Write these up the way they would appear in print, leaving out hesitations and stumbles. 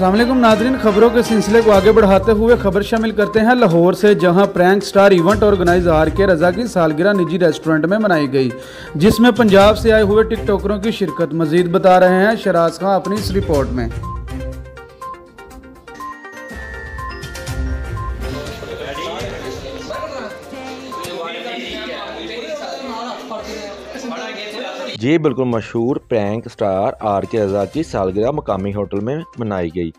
अस्सलाम वालेकुम नाज़रीन, खबरों के सिलसिले को आगे बढ़ाते हुए खबर शामिल करते हैं लाहौर से, जहां prank star event organizer R K. Raza की सालगिरह निजी रेस्टोरेंट में मनाई गई, जिसमें पंजाब से आए हुए टिकटॉकरों की शिरकत। मजीद बता रहे हैं शराज खान अपनी इस रिपोर्ट में। जी बिल्कुल, मशहूर प्रैंक स्टार आर.के. रज़ा की सालगिरह मकामी होटल में मनाई गई,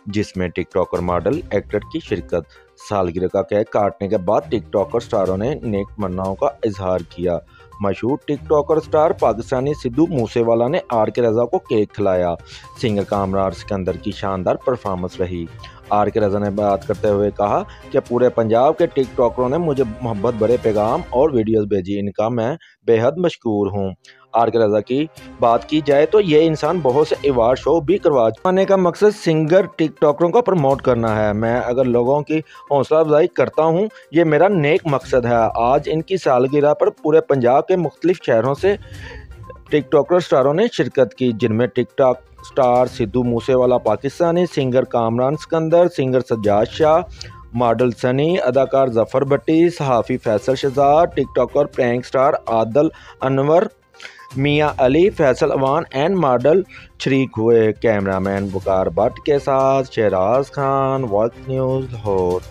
जिसमें टिकटॉकर मॉडल एक्टर की शिरकत। सालगिरह का केक काटने के बाद टिकटॉकर स्टारों ने नेक तमन्नाओं का इजहार किया। मशहूर टिकटॉकर स्टार पाकिस्तानी सिद्धू मूसेवाला ने आर.के. रज़ा को केक खिलाया। सिंगर कामरान सिकंदर की शानदार परफॉर्मेंस रही। आर.के. रज़ा ने बात करते हुए कहा कि पूरे पंजाब के टिकटॉकरों ने मुझे मोहब्बत भरे पैगाम और वीडियोस भेजी, इनका मैं बेहद मशकूर हूँ। आर.के. रज़ा की बात की जाए तो ये इंसान बहुत से अवार्ड शो भी करवाने का मकसद सिंगर टिकटॉकरों को प्रमोट करना है। मैं अगर लोगों की हौसला अफजाई करता हूँ, ये मेरा नेक मकसद है। आज इनकी सालगिरह पर पूरे पंजाब के मुख्तलिफ शहरों से टिकटॉकर स्टारों ने शिरकत की, जिनमें TikTok star Sidhu Moosewala, Pakistani singer Kamran Sikandar, singer Sajjad Shah, model Sunny, अदाकार जफर भट्टी, सहाफ़ी Faisal Shahzad, TikToker prank star Adil Anwar, Mian Ali, Faisal Awan and model शरीक हुए। कैमरामैन बुकार भट्ट के साथ शहराज खान, वक्त न्यूज़ लाहौर।